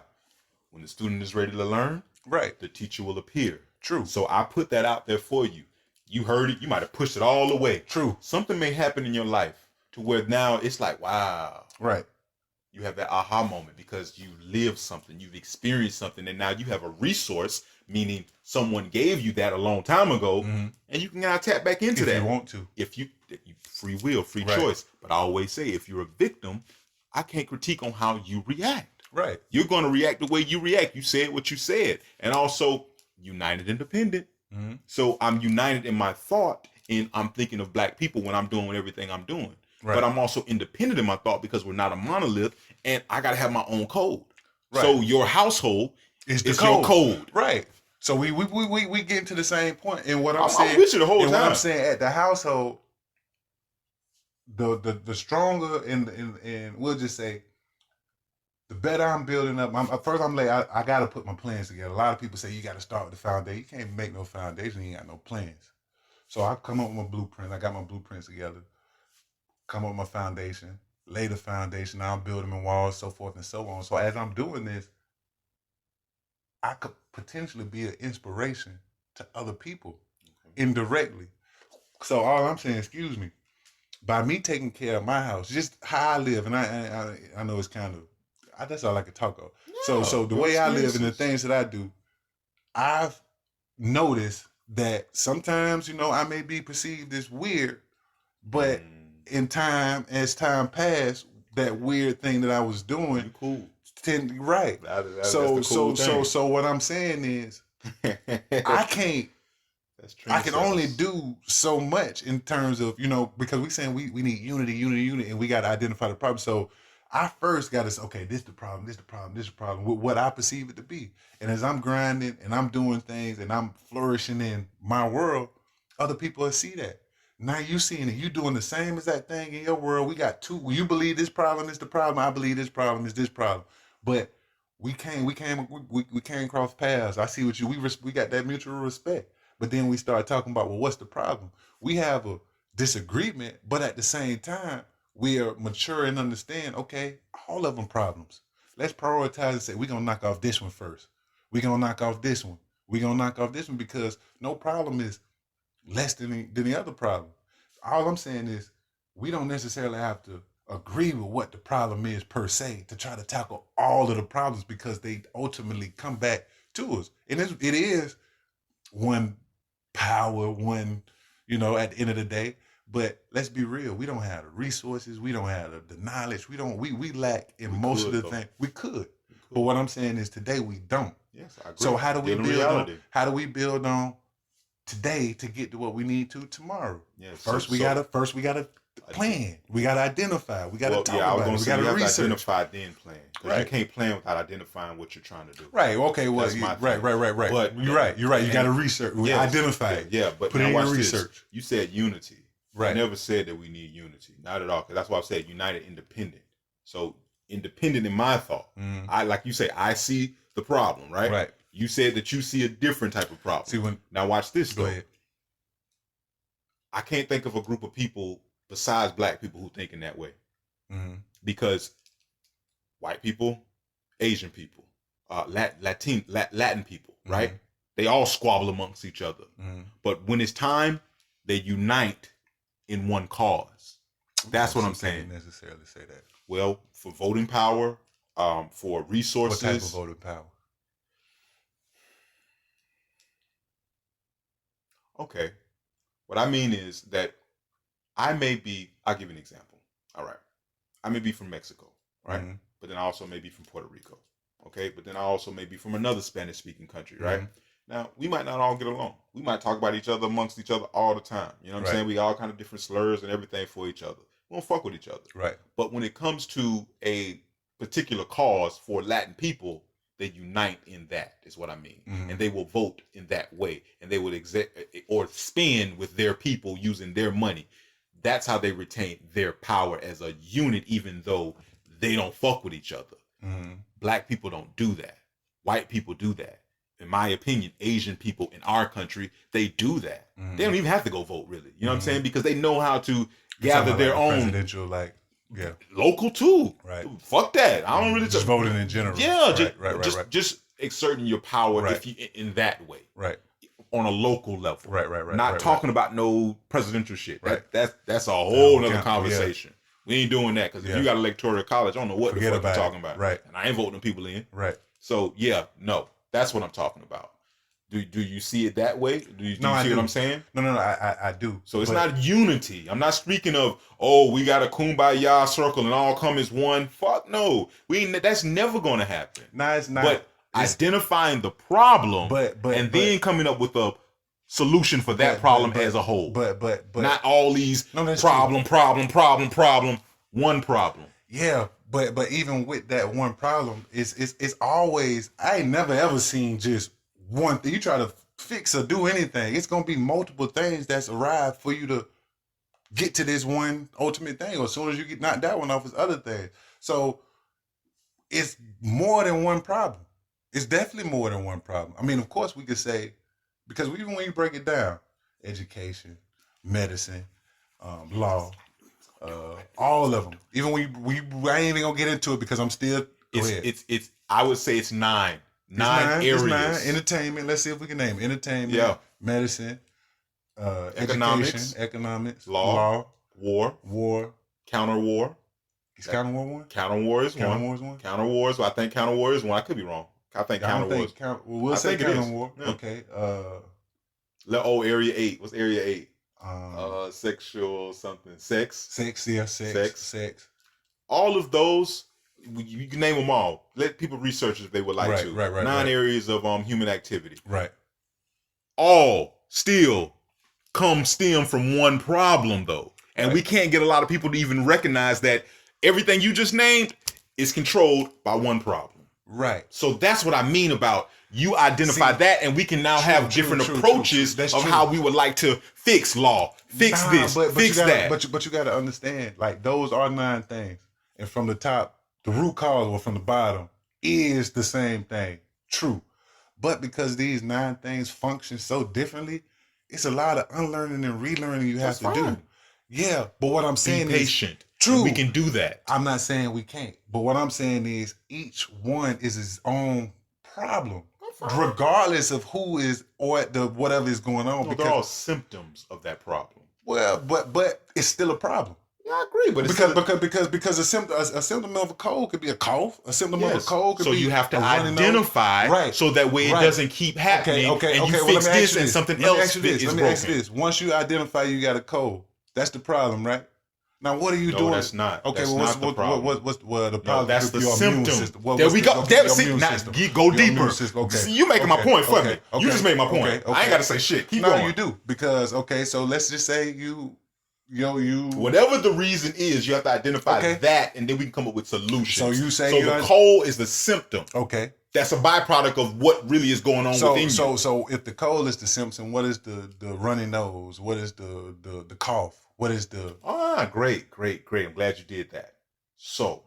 When the student is ready to learn, the teacher will appear. True. So I put that out there for you. You heard it. You might have pushed it all away. True. Something may happen in your life to where now it's like, wow. Right. You have that aha moment because you lived something. You've experienced something. And now you have a resource, meaning someone gave you that a long time ago. Mm-hmm. And you can now tap back into that. If you want to. If you free will, free choice. But I always say, if you're a victim, I can't critique on how you react. Right. You're going to react the way you react. You said what you said. And also, united independent. Mm-hmm. So I'm united in my thought, and I'm thinking of black people when I'm doing everything I'm doing. Right. But I'm also independent in my thought because we're not a monolith, and I got to have my own code. Right. So your household is your code. Right. So we get to the same point. And what I'm saying, with you the whole time. What I'm saying at the household, the stronger and we'll just say, the better I'm building up. I got to put my plans together. A lot of people say you got to start with the foundation. You can't make no foundation. You ain't got no plans. So I come up with my blueprint. I got my blueprints together. Come up with my foundation. Lay the foundation. Now I'm building my walls, so forth and so on. So as I'm doing this, I could potentially be an inspiration to other people indirectly. So all I'm saying, excuse me, by me taking care of my house, just how I live, and I know it's kind of, that's all I can talk of. Yeah, so the way I live and the things that I do, I've noticed that sometimes, I may be perceived as weird, but as time passed, that weird thing that I was doing, you cool. Right. So what I'm saying is, I can only do so much in terms of, because we saying we need unity, and we got to identify the problem. So I first got to say, okay, this the problem, with what I perceive it to be. And as I'm grinding and I'm doing things and I'm flourishing in my world, other people will see that. Now you seeing it, you doing the same exact thing in your world. We got two. You believe this problem is the problem. I believe this problem is this problem. But we came cross paths. I see what we got that mutual respect. But then we start talking about, well, what's the problem? We have a disagreement, but at the same time, we are mature and understand, okay, all of them problems. Let's prioritize and say, we're going to knock off this one first. We're going to knock off this one. We're going to knock off this one because no problem is less than the other problem. All I'm saying is we don't necessarily have to agree with what the problem is per se to try to tackle all of the problems because they ultimately come back to us. And it is one power, one, at the end of the day. But let's be real. We don't have the resources. We don't have the knowledge. We lack in most of the things. We could. But what I'm saying is today we don't. Yes, I agree. So how do we build on today to get to what we need to tomorrow? Yes. First we gotta plan. We gotta identify. We gotta talk about it. We gotta research. To identify, then plan. Right. You can't plan without identifying what you're trying to do. Right. Okay. Well, right. But you're right. You gotta research. Identify it. Yeah. But put it in your research. You said unity. Right. I never said that we need unity. Not at all. Because that's why I said united, independent. So independent in my thought. I like you say, I see the problem, right? Right. You said that you see a different type of problem. Now watch this though. Go ahead. I can't think of a group of people besides black people who think in that way. Mm-hmm. Because white people, Asian people, Latin people, right? They all squabble amongst each other. But when it's time, they unite in one cause. That's what I'm saying. Can't necessarily say that. Well, for voting power, for resources. What type of voting power? Okay. What I mean is that I'll give you an example. All right. I may be from Mexico, right? Mm-hmm. But then I also may be from Puerto Rico. Okay. But then I also may be from another Spanish speaking country, right? Mm-hmm. Now, we might not all get along. We might talk about each other amongst each other all the time. You know what I'm saying? We got all kind of different slurs and everything for each other. We don't fuck with each other. Right. But when it comes to a particular cause for Latin people, they unite in that, is what I mean. Mm-hmm. And they will vote in that way. And they will or spend with their people using their money. That's how they retain their power as a unit, even though they don't fuck with each other. Mm-hmm. Black people don't do that. White people do that. In my opinion, Asian people in our country, they do that. Mm-hmm. They don't even have to go vote, really. You know what I'm saying? Because they know how to gather their own. Presidential, local too. Right. Fuck that. I don't really just voting in general. Yeah. Just exerting your power if you in that way. Right. On a local level. Right. Not talking about no presidential shit. Right. That's a whole other conversation. Yeah. We ain't doing that because if you got electoral college, I don't know what the fuck you're talking about. Right. And I ain't voting people in. Right. So no, that's what I'm talking about. Do you see it that way? Do you see what I'm saying? No, I do. So it's not unity. I'm not speaking of, we got a kumbaya circle and all come as one. Fuck no. That's never going to happen. No, it's not. But identifying the problem and then coming up with a solution for that problem as a whole. But not all these problem, one problem. Yeah, but even with that one problem, it's always, I ain't never ever seen just one thing. You try to fix or do anything, it's gonna be multiple things that's arrived for you to get to this one ultimate thing. Or as soon as you get knocked that one off, it's other things. So it's more than one problem. It's definitely more than one problem. I mean, of course we could say, because even when you break it down, education, medicine, law, all of them. Even when I ain't even gonna get into it because I'm still. It's I would say it's nine areas. It's nine. Entertainment. Let's see if we can name entertainment. Medicine. Economics. Law. War. Counter war. Is counter war one? Counter war is one. Counter war is. I think counter war is one. I could be wrong. I think counter war is. We'll say counter war. Yeah. Okay. Area 8. What's area 8? Sexual something. Sex. Yeah. Sex. All of those, you can name them all. Let people research if they would like to. Right. 9 areas of human activity. Right. All still stem from one problem though. And we can't get a lot of people to even recognize that everything you just named is controlled by one problem. Right. So that's what I mean about you identify that, and we can now have different approaches of how we would like to fix law, fix that. But you got to understand, like, those are 9 things. And from the top, the root cause, or from the bottom, is the same thing. True. But because these 9 things function so differently, it's a lot of unlearning and relearning you have to do. Yeah, but what I'm saying is... Be patient. True. We can do that. I'm not saying we can't. But what I'm saying is each one is its own problem. Regardless of who is or whatever is going on. No, they're all symptoms of that problem. Well, but it's still a problem. Yeah, I agree. But because a symptom of a cold could be a cough. A symptom of a cold could be. So you have to identify so that way it doesn't keep happening. Okay. And you fix this and something else is broken. Let me ask you this. Once you identify you got a cold, that's the problem, right? Now, what are you doing? No, that's not. Okay, that's what's the problem. What's the problem? That's the your symptom. System. There we go. Go deeper. Okay. You making my point for me. Okay. You just made my point. I ain't got to say shit. Keep going. You do. Because, so let's just say you... Whatever the reason is, you have to identify that, and then we can come up with solutions. So you say... the cold is the symptom. Okay. That's a byproduct of what really is going on within you. So if the cold is the symptom, what is the runny nose? What is the cough? What is the... Great. I'm glad you did that. So,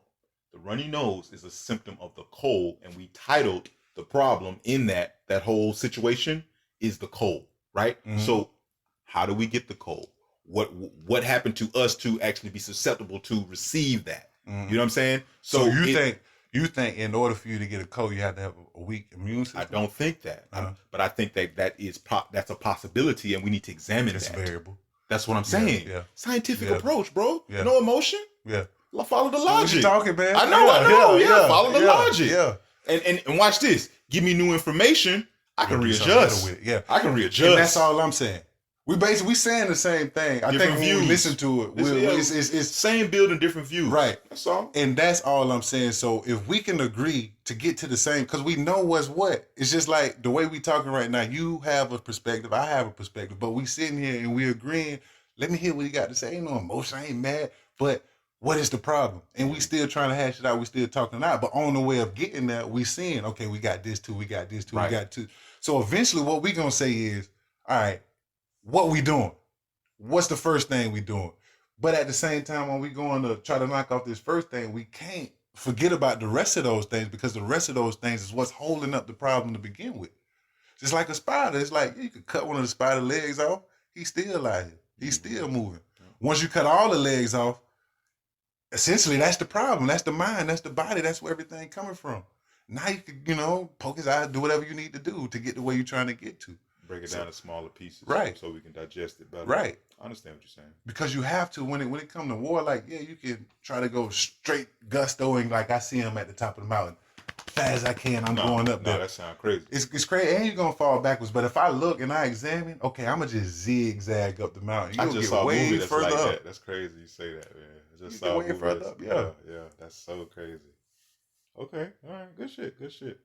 the runny nose is a symptom of the cold, and we titled the problem in that whole situation is the cold, right? Mm-hmm. So, how do we get the cold? What happened to us to actually be susceptible to receive that? Mm-hmm. You know what I'm saying? So you think in order for you to get a cold, you have to have a weak immune system? I don't think that. But I think that's a possibility, and we need to examine that. It's variable. That's what I'm saying. Yeah. Scientific Yeah. approach, bro. Yeah. No emotion. Yeah. Follow the What logic. you talking, man? I know. Yeah, follow the logic. Yeah. And watch this. Give me new information. I can Do something better readjust. with it. Yeah. I can readjust. And that's all I'm saying. We saying the same thing. I Different think when we views. listen to it, it's Same building, different views. right. That's all. And that's all I'm saying. So if we can agree to get to the same, because we know what's what. It's just like the way we talking right now. You have a perspective, I have a perspective, but we sitting here and we agreeing. Let me hear what you got to say. Ain't no emotion. I ain't mad. But what is the problem? And we still trying to hash it out. We still talking it out. But on the way of getting there, we seeing, okay, we got this too. We got this too. Right. We got two. So eventually what we going to say is, all right, what we doing? What's the first thing we doing? But at the same time, when we going to try to knock off this first thing, we can't forget about the rest of those things, because the rest of those things is what's holding up the problem to begin with. Just like a spider. It's like you could cut one of the spider legs off. He's still out here. He's still moving. Once you cut all the legs off, essentially that's the problem. That's the mind. That's the body. That's where everything coming from. Now you can, poke his eyes, do whatever you need to do to get to where you're trying to get to. Break it down to smaller pieces. Right. So we can digest it better. Right. I understand what you're saying. Because you have to, when it comes to war, like, yeah, you can try to go straight gustoing, like I see him at the top of the mountain. Fast as I can, I'm going up there. No, that sounds crazy. It's crazy, and you're going to fall backwards. But if I look and I examine, okay, I'm going to just zigzag up the mountain. I You'll just get saw a way movie that's further like up. that. That's crazy you say that, man. I just You saw get a way movie further that's- up, yeah. That's so crazy. Okay, all right, good shit.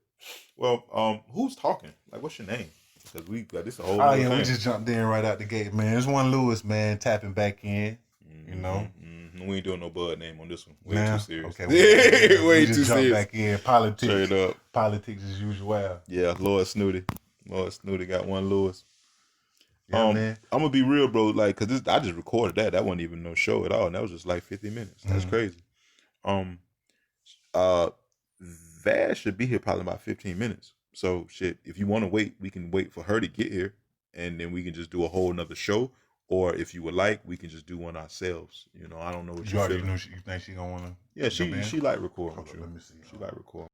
Well, who's talking? Like, what's your name? Because we got this a whole. Oh, new yeah, thing. we just jumped in right out the gate, man. There's one Lewis, man, tapping back in, We ain't doing no Bud name on this one. Way Nah, too serious. Okay, Way we too just jumped serious. back in. Politics. Straight up. Politics as usual. Yeah, Lord Snooty got one Lewis. Yeah, man. I'm gonna be real, bro. Like, cause I just recorded that. That wasn't even no show at all. And that was just like 50 minutes. That's crazy. Vaz should be here probably about 15 minutes. So shit, if you want to wait, we can wait for her to get here, and then we can just do a whole nother show. Or if you would like, we can just do one ourselves. I don't know what You already feeling. knew you think she gonna wanna? Yeah, she like recording. Hold with on, you. let me see. She like recording.